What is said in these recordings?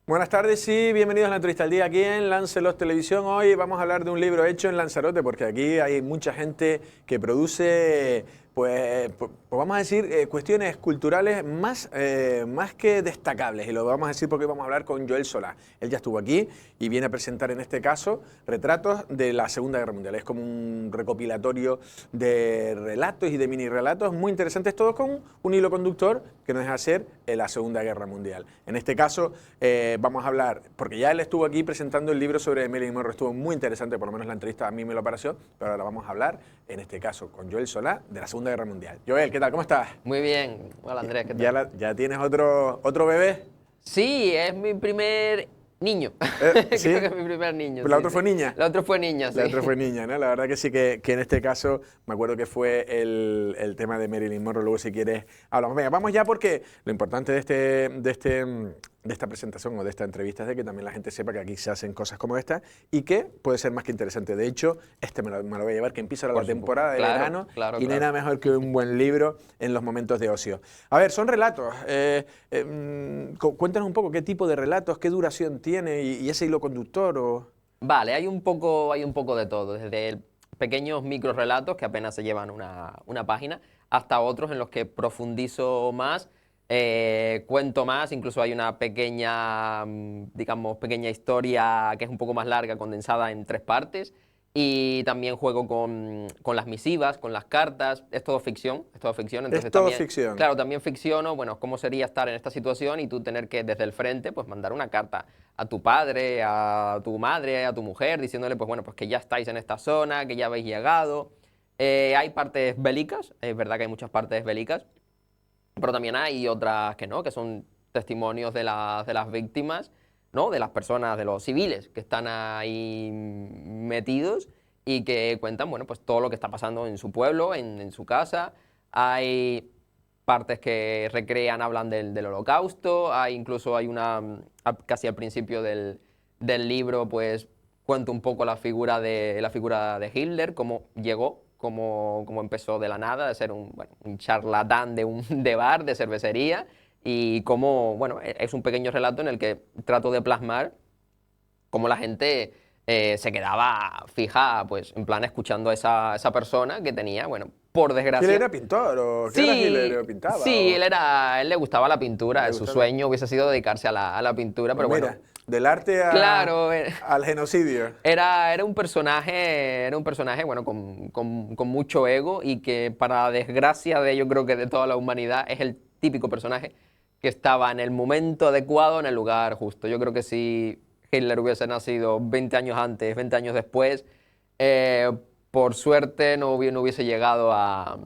Buenas tardes y bienvenidos a la entrevista al día aquí en Lancelot Televisión. Hoy vamos a hablar de un libro hecho en Lanzarote porque aquí hay mucha gente que produce, pues vamos a decir, cuestiones culturales más que destacables. Y lo vamos a decir porque vamos a hablar con Joel Solà. Él ya estuvo aquí y viene a presentar en este caso retratos de la Segunda Guerra Mundial. Es como un recopilatorio de relatos y de mini relatos muy interesantes, todos con un hilo conductor que nos deja ser la Segunda Guerra Mundial. En este caso vamos a hablar, porque ya él estuvo aquí presentando el libro sobre Marilyn Monroe, estuvo muy interesante, por lo menos la entrevista a mí me lo pareció, pero ahora vamos a hablar, en este caso, con Joel Solà, de la Segunda Guerra Mundial. Joel, ¿qué tal? ¿Cómo estás? Muy bien. Hola Andrés, ¿qué tal? ¿Ya tienes otro bebé? Sí, es mi primer niño. ¿Sí? Creo que es mi primer niño. ¿La Sí, otra sí. fue niña? La otra fue niña, sí. La otra fue niña, ¿no? La verdad que sí que en este caso me acuerdo que fue el tema de Marilyn Monroe. Luego si quieres hablamos. Venga, vamos ya porque lo importante de esta presentación o de esta entrevista es de que también la gente sepa que aquí se hacen cosas como esta y que puede ser más que interesante. De hecho, me lo voy a llevar, que empieza ahora la temporada de verano y no hay nada mejor que un buen libro en los momentos de ocio. A ver, son relatos. Cuéntanos un poco qué tipo de relatos, qué duración tiene y ese hilo conductor o... Vale, hay un poco de todo, desde pequeños microrelatos que apenas se llevan una página, hasta otros en los que profundizo más, cuento más, incluso hay una pequeña, digamos, pequeña historia que es un poco más larga, condensada en 3 partes, y también juego con las misivas, con las cartas, es todo ficción, entonces Es todo también, ficción. claro, también ficciono, bueno, cómo sería estar en esta situación y tú tener que desde el frente, pues mandar una carta a tu padre, a tu madre, a tu mujer, diciéndole, pues bueno, pues que ya estáis en esta zona, que ya habéis llegado. Hay partes bélicas, es verdad que hay muchas partes bélicas, pero también hay otras que no, que son testimonios de las víctimas, ¿no? De las personas, de los civiles que están ahí metidos y que cuentan, bueno, pues todo lo que está pasando en su pueblo, en su casa. Hay partes que recrean, hablan del Holocausto, incluso hay una, casi al principio del libro, pues cuento un poco la figura de Hitler, cómo llegó, cómo empezó de la nada, de ser un charlatán de bar, de cervecería, y cómo, bueno, es un pequeño relato en el que trato de plasmar cómo la gente se quedaba fija, pues en plan escuchando a esa persona que tenía, bueno, por ¿Gil desgracia. era pintor o qué era Sí, Gil? ¿Pintaba? sí, O... él le gustaba la pintura, ¿Le su gustaba? sueño hubiese sido dedicarse a la pintura, Pues pero bueno, mira, del arte claro, al genocidio. era un personaje, bueno, con mucho ego y que para desgracia de yo creo que de toda la humanidad es el típico personaje que estaba en el momento adecuado, en el lugar justo. Yo creo que si Hitler hubiese nacido 20 años antes, 20 años después, eh, por suerte no hubiese llegado a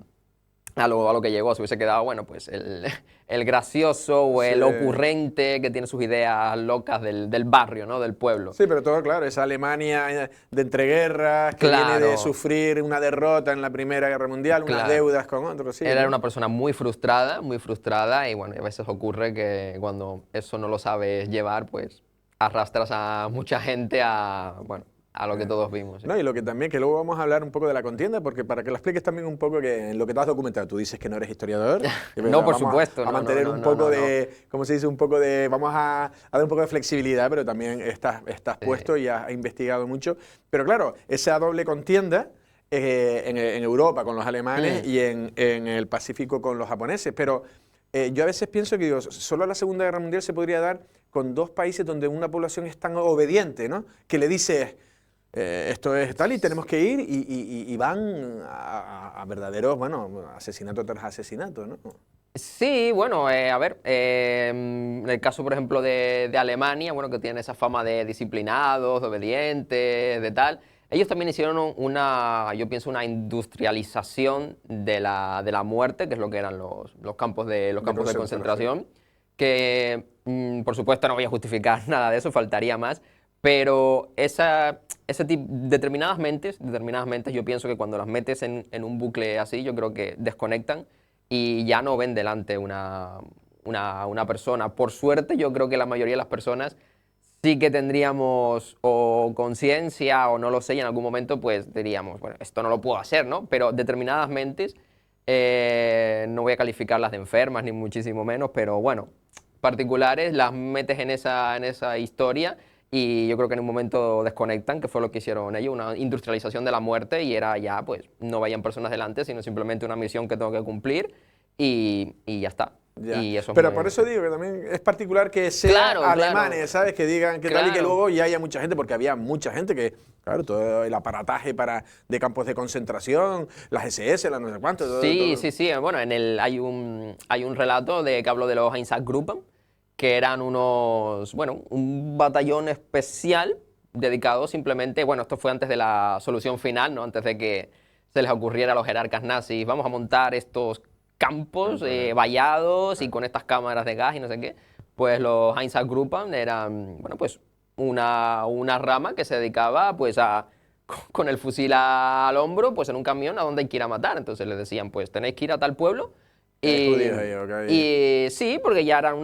lo que llegó, se hubiese quedado, bueno, pues el gracioso o Sí. el ocurrente que tiene sus ideas locas del barrio, ¿no? Del pueblo. Sí, pero todo claro, esa Alemania de entreguerras que viene de Claro, sufrir una derrota en la Primera Guerra Mundial, unas claro. deudas con otros, sí, Él era ¿no? una persona muy frustrada y bueno, a veces ocurre que cuando eso no lo sabes llevar, pues arrastras a mucha gente bueno, a lo que todos vimos. ¿Sí? No, y lo que también, que luego vamos a hablar un poco de la contienda, porque para que lo expliques también un poco que en lo que te has documentado, tú dices que no eres historiador, y No, venga, por vamos supuesto, a no, no, mantener no, un no, poco no, no. de, ¿cómo se dice? Un poco de, vamos a dar un poco de flexibilidad, pero también estás puesto y has investigado mucho. Pero claro, esa doble contienda en Europa con los alemanes y en el Pacífico con los japoneses, pero yo a veces pienso que digo, solo la Segunda Guerra Mundial se podría dar con 2 países donde una población es tan obediente, ¿no? Que le dice... esto es tal y tenemos que ir y van a verdaderos, bueno, asesinato tras asesinato, ¿no? Sí, bueno, a ver, en el caso, por ejemplo, de Alemania, bueno, que tiene esa fama de disciplinados, de obedientes, de tal, ellos también hicieron yo pienso, una industrialización de la muerte, que es lo que eran los campos de concentración, que, por supuesto, no voy a justificar nada de eso, faltaría más, pero determinadas mentes, yo pienso que cuando las metes en un bucle así, yo creo que desconectan y ya no ven delante una persona. Por suerte, yo creo que la mayoría de las personas sí que tendríamos o conciencia o no lo sé, y en algún momento pues diríamos, bueno, esto no lo puedo hacer, ¿no? Pero determinadas mentes, no voy a calificarlas de enfermas ni muchísimo menos, pero bueno, particulares, las metes en esa historia y yo creo que en un momento desconectan, que fue lo que hicieron ellos, una industrialización de la muerte y era ya, pues, no vayan personas delante, sino simplemente una misión que tengo que cumplir y ya está. Ya. Y eso es Pero muy... por eso digo que también es particular que sean Claro, alemanes, claro. ¿sabes? Que digan que tal y que Claro. luego ya haya mucha gente, porque había mucha gente que, claro, todo el aparataje de campos de concentración, las SS, las no sé cuánto, todo, Sí, todo. sí. Bueno, hay un relato que hablo de los Einsatzgruppen, que eran un batallón especial dedicado simplemente, bueno, esto fue antes de la solución final, ¿no? Antes de que se les ocurriera a los jerarcas nazis, vamos a montar estos campos vallados y con estas cámaras de gas y no sé qué. Pues los Einsatzgruppen eran, bueno, pues una rama que se dedicaba pues con el fusil al hombro, pues en un camión a donde hay que ir a matar. Entonces les decían, pues tenéis que ir a tal pueblo. Y, Judíos ahí, ok. y sí, porque ya eran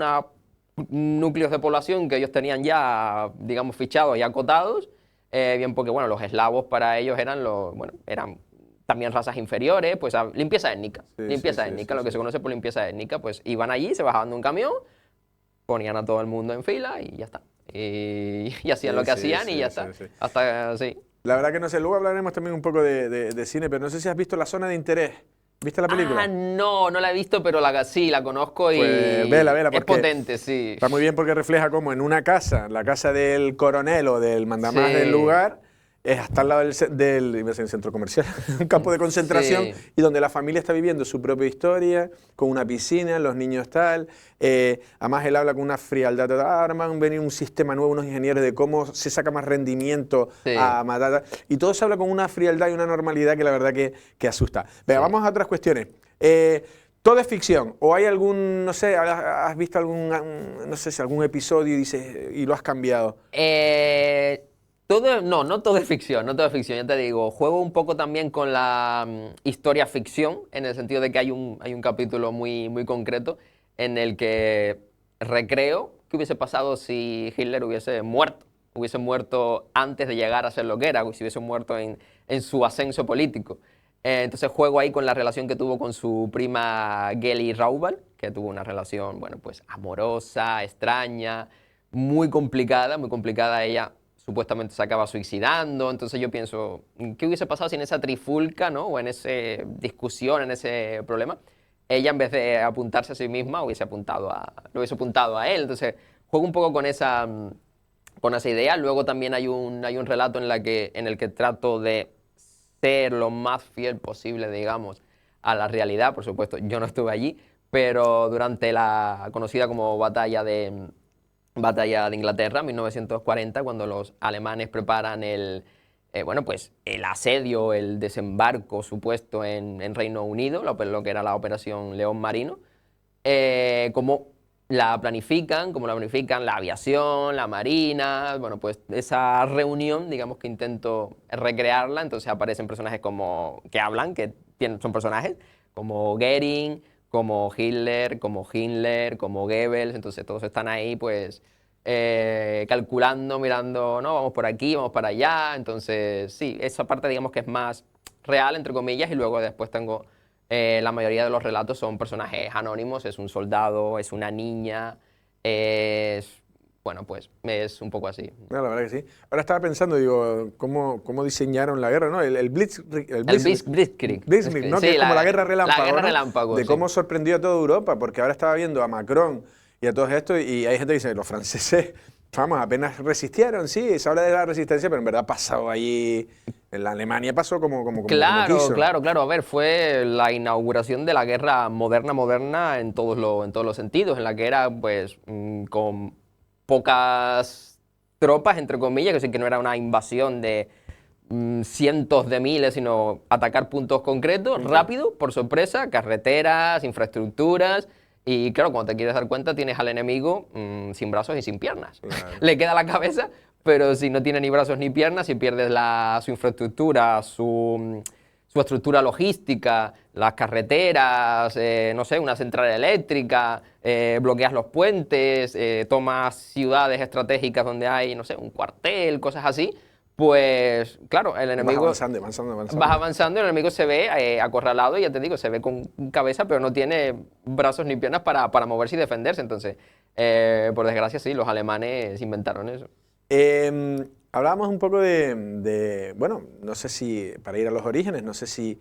núcleos de población que ellos tenían ya, digamos, fichados y acotados. Bien porque, bueno, los eslavos para ellos eran también razas inferiores, pues limpieza étnica. Limpieza étnica, lo que se conoce por limpieza étnica. Pues iban allí, se bajaban de un camión, ponían a todo el mundo en fila y ya está. Y hacían lo que hacían y ya está. Hasta, sí. La verdad que no sé, luego hablaremos también un poco de cine, pero no sé si has visto La Zona de Interés. ¿Viste la película? No la he visto, pero sí, la conozco y Pues vela, es porque potente, sí. está muy bien porque refleja cómo en una casa, la casa del coronel o del mandamás Sí. del lugar, está al lado iba a decir centro comercial, un campo de concentración, Sí. y donde la familia está viviendo su propia historia, con una piscina, los niños tal. Además él habla con una frialdad total. Ahora van a venir un sistema nuevo, unos ingenieros de cómo se saca más rendimiento Sí. a matar. Y todo se habla con una frialdad y una normalidad que la verdad que asusta. Venga, vamos a otras cuestiones. ¿Todo es ficción? ¿O hay algún, no sé, has visto no sé si algún episodio y dices, y lo has cambiado? No todo es ficción, no todo es ficción, ya te digo. Juego un poco también con la historia ficción, en el sentido de que hay un capítulo muy concreto en el que recreo qué hubiese pasado si Hitler hubiese muerto antes de llegar a ser lo que era, si hubiese muerto en su ascenso político. Entonces juego ahí con la relación que tuvo con su prima Geli Raubal, que tuvo una relación, bueno, pues amorosa, extraña, muy complicada ella. Supuestamente se acaba suicidando, entonces yo pienso, ¿qué hubiese pasado si en esa trifulca, ¿no? O en esa discusión, en ese problema, ella en vez de apuntarse a sí misma lo hubiese apuntado a él? Entonces juego un poco con esa idea. Luego también hay un relato en el que trato de ser lo más fiel posible, digamos, a la realidad. Por supuesto, yo no estuve allí, pero durante la conocida como Batalla de Inglaterra, 1940, cuando los alemanes preparan el asedio, el desembarco supuesto en Reino Unido, lo que era la Operación León Marino, cómo la planifican la aviación, la marina, bueno, pues esa reunión, digamos que intento recrearla. Entonces aparecen personajes que hablan, son personajes como Goering, como Hitler, como Himmler, como Goebbels. Entonces todos están ahí pues calculando, mirando, no, vamos por aquí, vamos para allá. Entonces sí, esa parte digamos que es más real, entre comillas, y luego después tengo la mayoría de los relatos son personajes anónimos, es un soldado, es una niña, bueno, pues es un poco así. No, la verdad que sí. Ahora estaba pensando, digo, cómo diseñaron la guerra, ¿no? El Blitzkrieg, ¿no? Sí, que es como la guerra relámpago, La guerra ¿no? relámpago, De sí. cómo sorprendió a toda Europa, porque ahora estaba viendo a Macron y a todos estos, y hay gente que dice, los franceses, vamos, apenas resistieron, sí, se habla de la resistencia, pero en verdad ha pasado allí, en la Alemania pasó como quiso. Claro. A ver, fue la inauguración de la guerra moderna en todos los sentidos, en la que era, pues, con pocas tropas, entre comillas, que sí que no era una invasión de cientos de miles, sino atacar puntos concretos, rápido, por sorpresa, carreteras, infraestructuras. Y claro, cuando te quieres dar cuenta, tienes al enemigo sin brazos y sin piernas. Claro. Le queda la cabeza, pero si no tiene ni brazos ni piernas, si pierdes su infraestructura, su estructura logística, las carreteras, no sé, una central eléctrica, bloqueas los puentes, tomas ciudades estratégicas donde hay, no sé, un cuartel, cosas así, pues claro, el enemigo... Vas avanzando. Vas avanzando y el enemigo se ve acorralado y ya te digo, se ve con cabeza, pero no tiene brazos ni piernas para moverse y defenderse. Entonces, Por desgracia, sí, los alemanes inventaron eso. Hablábamos un poco bueno, no sé si, para ir a los orígenes, no sé si,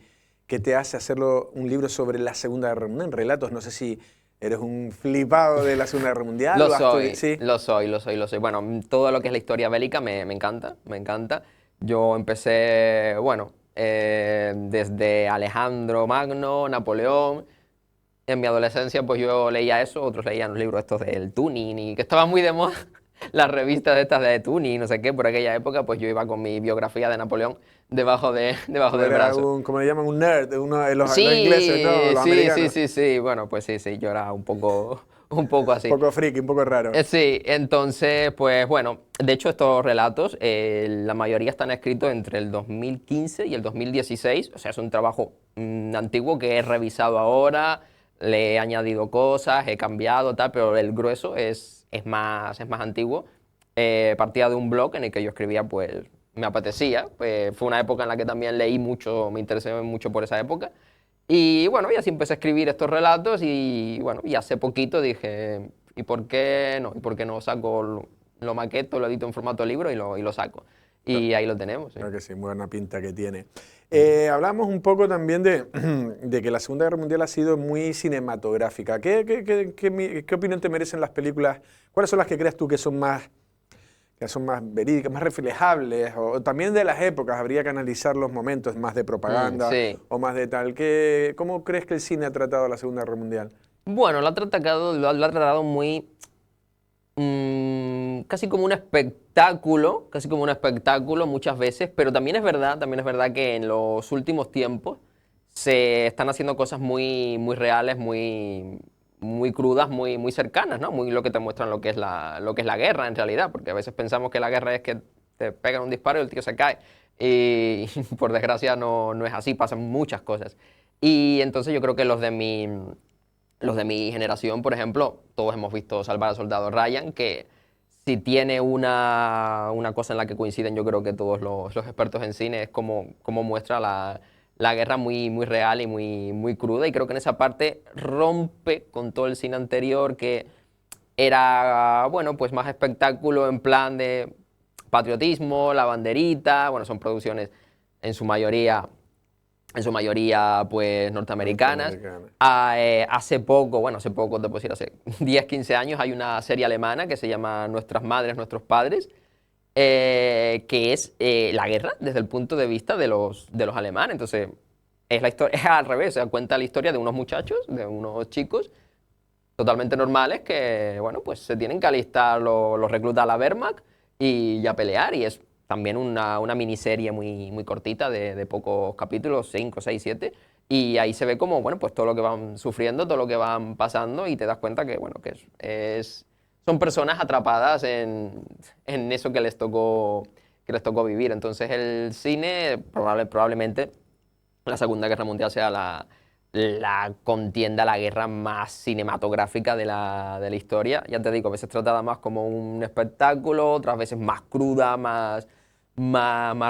¿qué te hace hacerlo un libro sobre la Segunda Guerra Mundial? En relatos, no sé si eres un flipado de la Segunda Guerra Mundial. Lo ¿O has soy, sí? lo soy, lo soy, lo soy. Bueno, todo lo que es la historia bélica me encanta, me encanta. Yo empecé, bueno, desde Alejandro Magno, Napoleón. En mi adolescencia, pues yo leía eso, otros leían los libros estos del Tuning, y que estaban muy de moda las revistas estas de Tuning, no sé qué, por aquella época, pues yo iba con mi biografía de Napoleón debajo Tú del eras brazo. como le llaman, un nerd, los ingleses, ¿no? Sí, Los sí, sí, americanos. sí, sí, bueno, pues sí, sí, yo era un poco Un así. poco friki, un poco raro. Sí, entonces, pues bueno, de hecho estos relatos, la mayoría están escritos entre el 2015 y el 2016, o sea, es un trabajo antiguo que he revisado ahora, le he añadido cosas, he cambiado, tal, pero el grueso es más antiguo. Partía de un blog en el que yo escribía, pues me apetecía, fue una época en la que también leí mucho, me interesé mucho por esa época. Y bueno, y así empecé a escribir estos relatos y bueno, y hace poquito dije, ¿y por qué no? ¿Y por qué no saco, lo maqueto, lo edito en formato libro y lo saco? Y ahí lo tenemos, sí. Creo que sí, muy buena pinta que tiene. Ujú. Hablamos un poco también de que la Segunda Guerra Mundial ha sido muy cinematográfica. ¿Qué opinión te merecen las películas? ¿Cuáles son las que crees tú que son más verídicas, más reflejables? O también de las épocas, habría que analizar los momentos más de propaganda Sí. o más de tal. ¿Cómo crees que el cine ha tratado la Segunda Guerra Mundial? Bueno, lo ha tratado muy, casi como un espectáculo, casi como un espectáculo muchas veces, pero también es verdad que en los últimos tiempos se están haciendo cosas muy, muy reales, muy, muy crudas, muy, muy cercanas, ¿no? Muy lo que te muestran lo que es la guerra en realidad, porque a veces pensamos que la guerra es que te pegan un disparo y el tío se cae. Y por desgracia no es así, pasan muchas cosas. Y entonces yo creo que los de mi generación, por ejemplo, todos hemos visto Salvar al Soldado Ryan, que si tiene una cosa en la que coinciden, yo creo que todos los expertos en cine, es como muestra la guerra muy, muy real y muy, muy cruda. Y creo que en esa parte rompe con todo el cine anterior, que era, bueno, pues más espectáculo en plan de patriotismo, la banderita, bueno, son producciones en su mayoría pues norteamericanas. Norteamericana. Hace poco, bueno, hace poco, te puedo decir, hace 10, 15 años, hay una serie alemana que se llama Nuestras Madres, Nuestros Padres, que es la guerra desde el punto de vista de los alemanes. Entonces, es la historia, es al revés, o sea, cuenta la historia de unos muchachos, de unos chicos totalmente normales que, bueno, pues se tienen que alistar, los recluta la Wehrmacht y ya pelear. Y es también una miniserie muy, muy cortita de pocos capítulos, 5, 6, 7. Y ahí se ve como, bueno, pues todo lo que van sufriendo, todo lo que van pasando y te das cuenta que, bueno, que son personas atrapadas en eso que les tocó vivir. Entonces el cine, probablemente, la Segunda Guerra Mundial sea la contienda, la guerra más cinematográfica de la historia. Ya te digo, a veces tratada más como un espectáculo, otras veces más cruda, más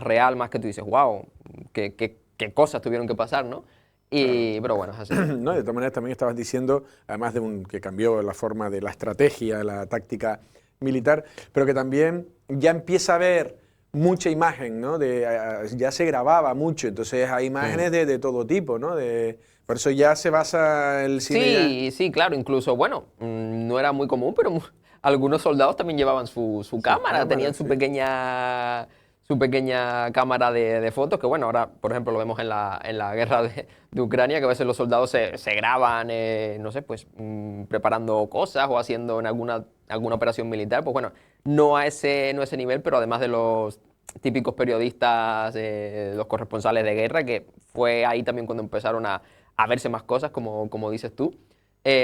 real, más que tú dices, wow, qué cosas tuvieron que pasar, ¿no? Claro. Pero bueno, es así. No, de todas maneras también estabas diciendo, además que cambió la forma de la estrategia, la táctica militar, pero que también ya empieza a haber mucha imagen, ¿no? Ya se grababa mucho, entonces hay imágenes de todo tipo, ¿no? Por eso ya se basa el cine ya. Sí, sí, claro, incluso, bueno, no era muy común, pero algunos soldados también llevaban su Su cámara, cámara, tenían sí. su pequeña cámara de fotos, que bueno, ahora, por ejemplo, lo vemos en la guerra de Ucrania, que a veces los soldados se graban, no sé, pues preparando cosas o haciendo en alguna operación militar, pues bueno, no a ese nivel, pero además de los típicos periodistas, los corresponsales de guerra, que fue ahí también cuando empezaron a verse más cosas, como dices tú.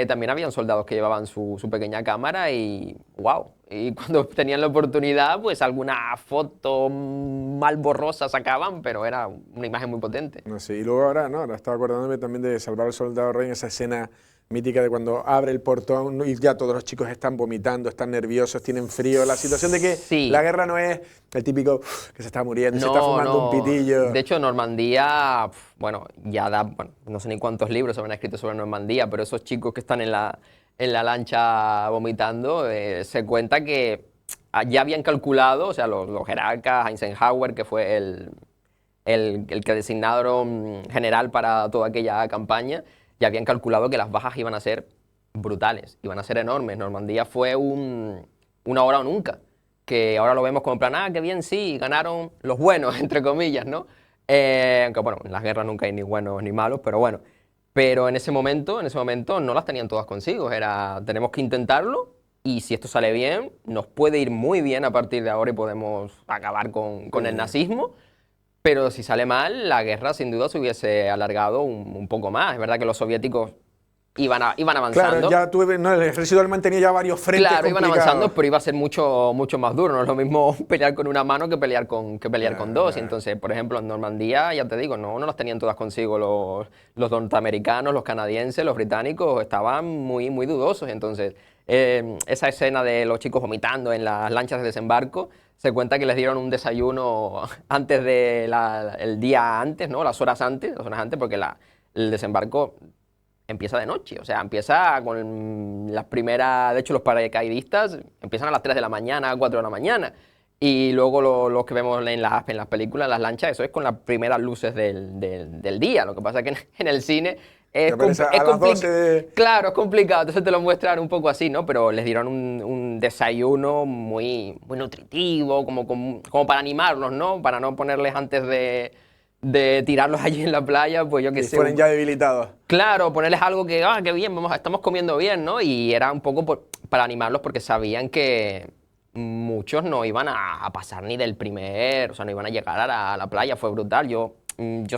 También habían soldados que llevaban su pequeña cámara y wow. Y cuando tenían la oportunidad, pues alguna foto mal borrosa sacaban, pero era una imagen muy potente. No sé, y luego ahora, ¿no? Ahora estaba acordándome también de Salvar al Soldado Ryan, esa escena mítica de cuando abre el portón, ¿no? Y ya todos los chicos están vomitando, están nerviosos, tienen frío. La situación de que la Sí, guerra no es el típico que se está muriendo, se está no, fumando un no. pitillo. De hecho, Normandía, bueno, ya da, bueno, no sé ni cuántos libros se han escrito sobre Normandía, pero esos chicos que están en la lancha vomitando, se cuenta que ya habían calculado, o sea, los jerarcas, Eisenhower, que fue el que designaron general para toda aquella campaña, ya habían calculado que las bajas iban a ser brutales, iban a ser enormes. Normandía fue una hora o nunca, que ahora lo vemos como en plan, ah, qué bien, sí, ganaron los buenos, entre comillas, ¿no? Aunque bueno, en las guerras nunca hay ni buenos ni malos, pero bueno. Pero en ese momento no las tenían todas consigo, era, tenemos que intentarlo y si esto sale bien, nos puede ir muy bien a partir de ahora y podemos acabar con el nazismo. Pero si sale mal, la guerra sin duda se hubiese alargado un poco más. Es verdad que los soviéticos iban avanzando. Claro, ya no, el ejército alemán tenía ya varios frentes claro, iban complicados. avanzando, pero iba a ser mucho más duro. No es lo mismo pelear con una mano que pelear con dos. Y entonces, por ejemplo, en Normandía, ya te digo, no las tenían todas consigo los norteamericanos, los canadienses, los británicos, estaban muy dudosos. Entonces, esa escena de los chicos vomitando en las lanchas de desembarco, se cuenta que les dieron un desayuno antes el día antes, ¿no? Las horas antes, porque el desembarco empieza de noche, o sea, empieza con las primeras, de hecho los paracaidistas empiezan a las 3 de la mañana, 4 de la mañana, y luego los que vemos en las películas, las lanchas, eso es con las primeras luces del día. Lo que pasa es que en el cine es complicado. Claro, es complicado, entonces te lo muestran un poco así, ¿no? Pero les dieron un desayuno muy nutritivo, como para animarlos, ¿no? Para no ponerles antes de tirarlos allí en la playa, pues yo qué sé. Fueron ya debilitados. Claro, ponerles algo que, qué bien, estamos comiendo bien, ¿no? Y era un poco para animarlos porque sabían que muchos no iban a pasar ni del o sea, no iban a llegar a la playa, fue brutal. Yo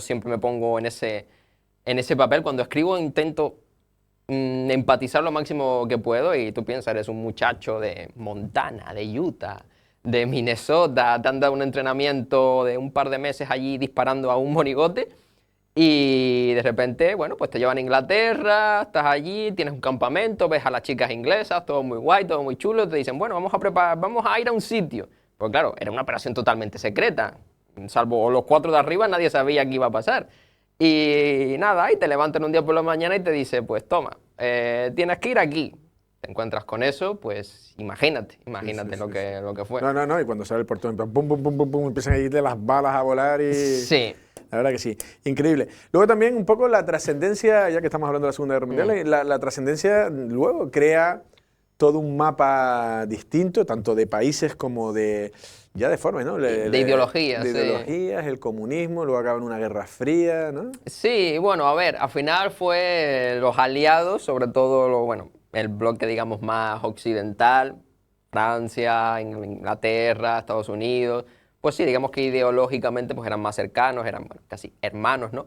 siempre me pongo en ese papel, cuando escribo intento empatizar lo máximo que puedo y tú piensas, eres un muchacho de Montana, de Utah, de Minnesota, te han dado un entrenamiento de un par de meses allí disparando a un monigote y de repente, bueno, pues te llevan a Inglaterra, estás allí, tienes un campamento, ves a las chicas inglesas, todo muy guay, todo muy chulo, te dicen, bueno, vamos a ir a un sitio. Pues claro, era una operación totalmente secreta, salvo los 4 de arriba, nadie sabía qué iba a pasar. Y nada, y te levantan un día por la mañana y te dice, pues toma, tienes que ir aquí. Te encuentras con eso, pues imagínate lo que fue. No, y cuando sale el portón, pum, pum, pum, pum, pum, empiezan a irle las balas a volar y... Sí. La verdad que sí, increíble. Luego también un poco la trascendencia, ya que estamos hablando de la Segunda Guerra Mundial, la trascendencia luego crea todo un mapa distinto, tanto de países como de formas, ¿no? De ideologías. De ideologías, el comunismo, luego acaba en una guerra fría, ¿no? Sí, bueno, a ver, al final fue los aliados, sobre todo, el bloque, digamos, más occidental, Francia, Inglaterra, Estados Unidos, pues sí, digamos que ideológicamente pues eran más cercanos, eran casi hermanos, ¿no?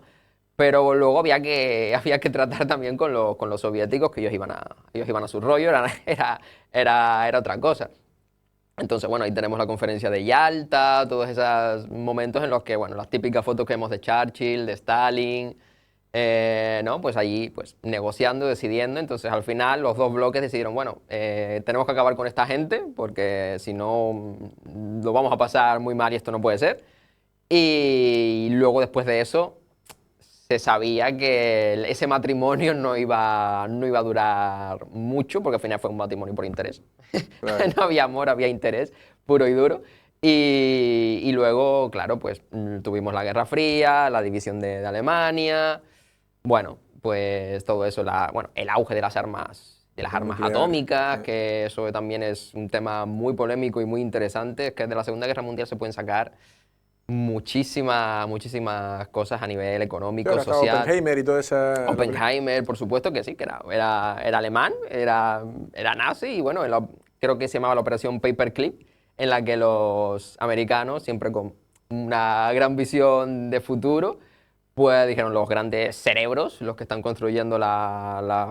Pero luego había que tratar también con los soviéticos, que ellos iban a su rollo, era otra cosa. Entonces, bueno, ahí tenemos la conferencia de Yalta, todos esos momentos en los que, bueno, las típicas fotos que vemos de Churchill, de Stalin, ¿no? Pues allí, pues, negociando, decidiendo. Entonces, al final, los dos bloques decidieron, bueno, tenemos que acabar con esta gente, porque si no, lo vamos a pasar muy mal y esto no puede ser. Y luego, después de eso, se sabía que ese matrimonio no iba a durar mucho, porque al final fue un matrimonio por interés. Claro. No había amor, había interés puro y duro. Y luego, claro, pues tuvimos la Guerra Fría, la división de Alemania, bueno, pues todo eso, el auge de las armas atómicas, que eso también es un tema muy polémico y muy interesante, es que de la Segunda Guerra Mundial se pueden sacar muchísimas cosas a nivel económico, claro, social. Oppenheimer y toda esa... Oppenheimer, por supuesto que sí, que era alemán, era nazi, y bueno, creo que se llamaba la operación Paperclip, en la que los americanos, siempre con una gran visión de futuro, pues dijeron los grandes cerebros, los que están construyendo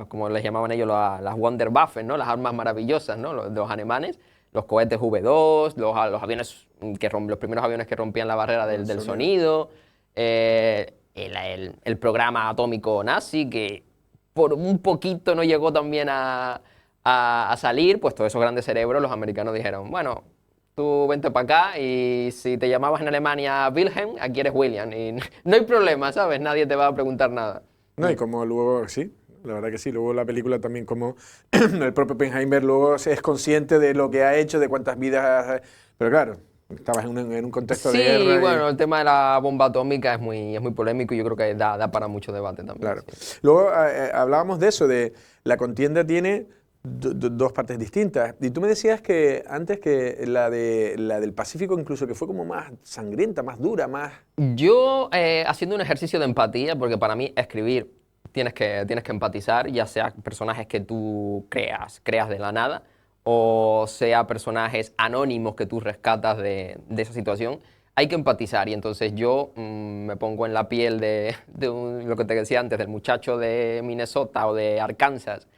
como les llamaban ellos, las Wunderwaffen, ¿no? Las armas maravillosas, ¿no? Los alemanes, los cohetes V2, los aviones los primeros aviones que rompían la barrera del sonido, el programa atómico nazi, que por un poquito no llegó también a salir, pues todos esos grandes cerebros, los americanos dijeron, bueno, tú vente para acá y si te llamabas en Alemania Wilhelm, aquí eres William. Y no hay problema, ¿sabes? Nadie te va a preguntar nada. No, y como luego, sí, La verdad que sí. Luego la película también como el propio Oppenheimer luego es consciente de lo que ha hecho, de cuántas vidas... Pero claro, estabas en un contexto de guerra. Sí, bueno, el tema de la bomba atómica es muy polémico y yo creo que da para mucho debate también. Claro. Sí. Luego hablábamos de eso, de la contienda tiene dos partes distintas. Y tú me decías que antes que la del Pacífico incluso que fue como más sangrienta, más dura, más... Yo, haciendo un ejercicio de empatía, porque para mí escribir tienes que empatizar, ya sea personajes que tú creas de la nada, o sea personajes anónimos que tú rescatas de esa situación, hay que empatizar. Y entonces yo me pongo en la piel lo que te decía antes, del muchacho de Minnesota o de Arkansas,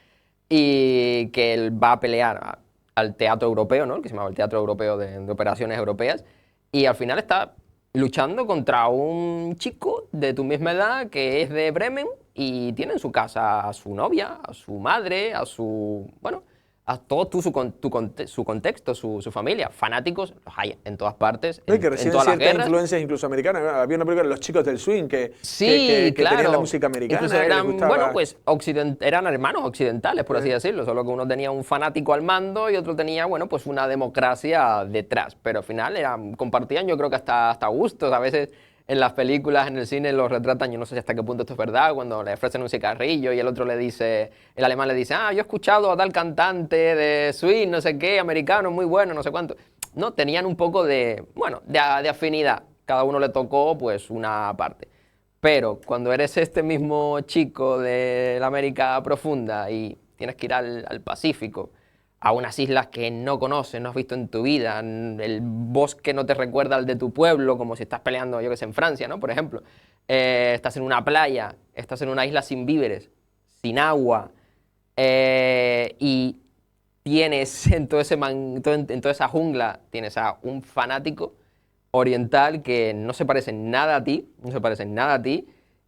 y que él va a pelear al teatro europeo, ¿no? El que se llama el Teatro Europeo de Operaciones Europeas, y al final está luchando contra un chico de tu misma edad que es de Bremen y tiene en su casa a su novia, a su madre, a su... bueno, a todo su contexto, su familia. Fanáticos los hay en todas partes, No, y que en reciben todas las ciertas guerras. influencias incluso americanas. Había una película, Los chicos del swing, Sí, que claro. tenían la música americana, Incluso que les eran, gustaba. bueno, pues eran hermanos occidentales, por así decirlo, solo que uno tenía un fanático al mando y otro tenía, bueno, pues una democracia detrás. Pero al final compartían, yo creo que hasta gustos. A veces en las películas, en el cine, los retratan, yo no sé hasta qué punto esto es verdad, cuando le ofrecen un cigarrillo y el otro le dice, el alemán le dice, yo he escuchado a tal cantante de swing, no sé qué, americano, muy bueno, no sé cuánto. No, tenían un poco de, bueno, de afinidad. Cada uno le tocó, pues, una parte. Pero cuando eres este mismo chico de la América profunda y tienes que ir al Pacífico, a unas islas que no conoces, no has visto en tu vida, el bosque no te recuerda al de tu pueblo, como si estás peleando, yo que sé, en Francia, ¿no? Por ejemplo. Estás en una playa, estás en una isla sin víveres, sin agua, y tienes en toda esa jungla, tienes a un fanático oriental que no se parece en nada a ti, no se parece en nada a ti,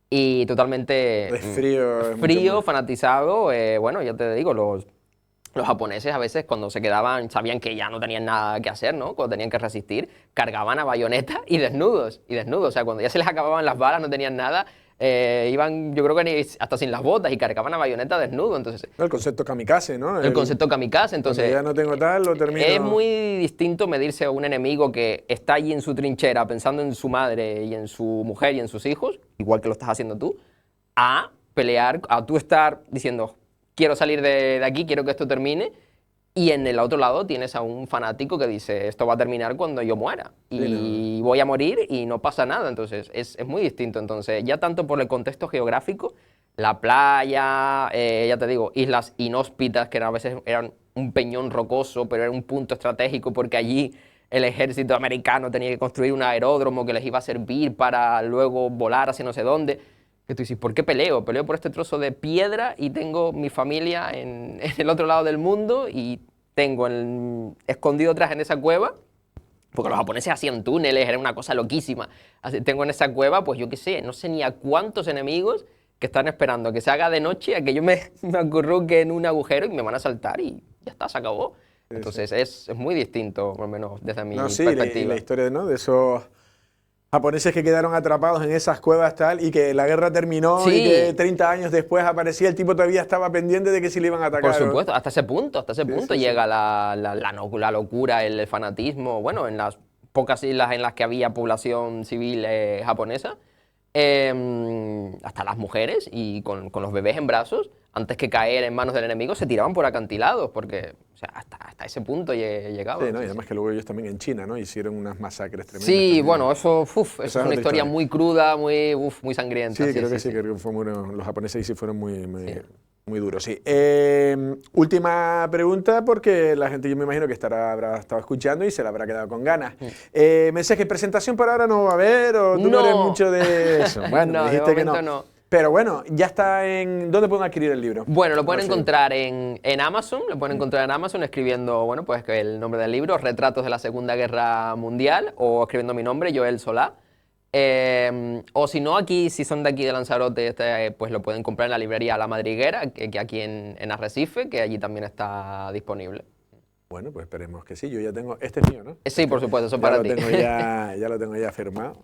y totalmente Es frío. Es mucho frío, más. fanatizado. Bueno, ya te digo, los japoneses a veces cuando se quedaban, sabían que ya no tenían nada que hacer, ¿no? Cuando tenían que resistir, cargaban a bayoneta y desnudos, y desnudos. O sea, cuando ya se les acababan las balas, no tenían nada, iban, yo creo que hasta sin las botas y cargaban a bayoneta desnudo. Entonces, El concepto kamikaze, ¿no? el concepto kamikaze, Cuando entonces... ya no tengo tal, lo termino... Es muy distinto medirse a un enemigo que está allí en su trinchera pensando en su madre y en su mujer y en sus hijos, igual que lo estás haciendo tú, a pelear, a tú estar diciendo, quiero salir de aquí, quiero que esto termine, y en el otro lado tienes a un fanático que dice, esto va a terminar cuando yo muera, y voy a morir y no pasa nada. Entonces es muy distinto. Entonces, ya tanto por el contexto geográfico, la playa, ya te digo, islas inhóspitas que a veces eran un peñón rocoso, pero era un punto estratégico porque allí el ejército americano tenía que construir un aeródromo que les iba a servir para luego volar hacia no sé dónde. Que tú dices, ¿por qué peleo? Peleo por este trozo de piedra y tengo mi familia en el otro lado del mundo y tengo escondido atrás en esa cueva, porque los japoneses hacían túneles, era una cosa loquísima. Así, tengo en esa cueva, pues yo qué sé, no sé ni a cuántos enemigos que están esperando que se haga de noche, a que yo me acurruque en un agujero y me van a saltar y ya está, se acabó. Entonces es muy distinto, por lo menos desde mi perspectiva. Y la historia, ¿no? De esos japoneses que quedaron atrapados en esas cuevas tal y que la guerra terminó y que 30 años después aparecía, el tipo todavía estaba pendiente de que si le iban a atacar. Por supuesto, hasta ese punto llega sí. la locura, el fanatismo. Bueno, en las pocas islas en las que había población civil japonesa, hasta las mujeres y con los bebés en brazos, antes que caer en manos del enemigo, se tiraban por acantilados, porque o sea, hasta ese punto llegaban. Sí, ¿no? Y además que luego ellos también en China, ¿no? Hicieron unas masacres tremendas. Sí, también. bueno, eso es otra una historia historia. muy cruda, muy sangrienta. Sí, creo que sí, creo que fue los japoneses ahí sí fueron muy duros, sí. Última pregunta, porque la gente yo me imagino que habrá estado escuchando y se la habrá quedado con ganas. Me decías que presentación por ahora no va a haber, o tú no eres mucho de eso. Bueno, No, me dijiste de que momento no. no. Pero bueno, ya está en... ¿Dónde pueden adquirir el libro? Bueno, lo pueden Sí. encontrar en Amazon, lo pueden encontrar en Amazon escribiendo, bueno, pues el nombre del libro, Retratos de la Segunda Guerra Mundial, o escribiendo mi nombre, Joel Solá. O si no, aquí, si son de aquí de Lanzarote, pues lo pueden comprar en la librería La Madriguera, que aquí en Arrecife, que allí también está disponible. Bueno, pues esperemos que sí. Yo ya tengo... Este es mío, ¿no? Sí, por supuesto, eso para ti. Ya lo tengo ya firmado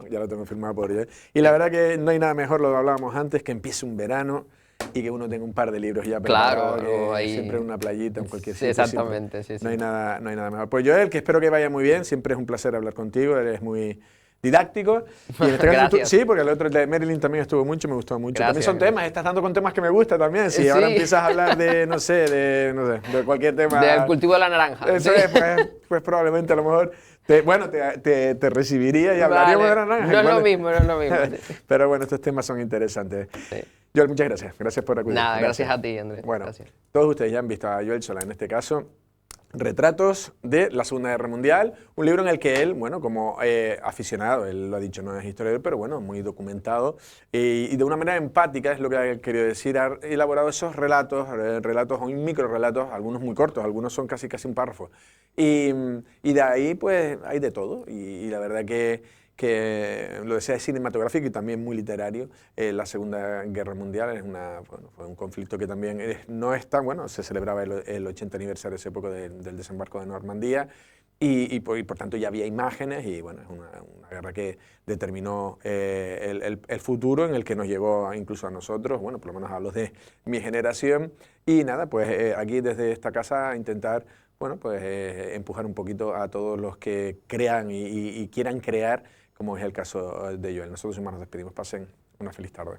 por Joel. Y la verdad que no hay nada mejor, lo hablábamos antes, que empiece un verano y que uno tenga un par de libros ya Claro, preparados, ahí... siempre en una playita, en cualquier Sí, sitio. exactamente, sí, sí. No hay nada mejor. Pues Joel, que espero que vaya muy bien, siempre es un placer hablar contigo, eres muy didáctico. Y en este caso Gracias. sí, porque el otro, el de Marilyn, también estuvo mucho, me gustó mucho. También son Gracias. temas, estás dando con temas que me gustan también. Si Sí. ahora empiezas a hablar de, no sé, de cualquier tema. Del cultivo de la naranja. Eso Sí. es, pues probablemente a lo mejor, te recibiría y hablaríamos Vale. de la naranja. No es lo Vale. mismo, no es lo mismo. Pero bueno, estos temas son interesantes. Sí. Joel, muchas gracias. Gracias por acudir. Nada, gracias a ti, Andrés. Bueno, Gracias. todos ustedes ya han visto a Joel Solá en este caso. Retratos de la Segunda Guerra Mundial, un libro en el que él, bueno, como aficionado, él lo ha dicho, no es historiador, pero bueno, muy documentado y de una manera empática, es lo que ha querido decir, ha elaborado esos relatos o micro relatos, algunos muy cortos, algunos son casi un párrafo. Y de ahí, pues, hay de todo y la verdad que lo decía, es cinematográfico y también muy literario. La Segunda Guerra Mundial fue un conflicto que también no es tan bueno, se celebraba el 80 aniversario hace poco del desembarco de Normandía y por tanto ya había imágenes y bueno, es una guerra que determinó el futuro en el que nos llegó incluso a nosotros, bueno, por lo menos a los de mi generación. Y nada, pues aquí desde esta casa intentar, bueno, pues empujar un poquito a todos los que crean y quieran crear, como es el caso de Joel. Nosotros, nos despedimos. Pasen una feliz tarde.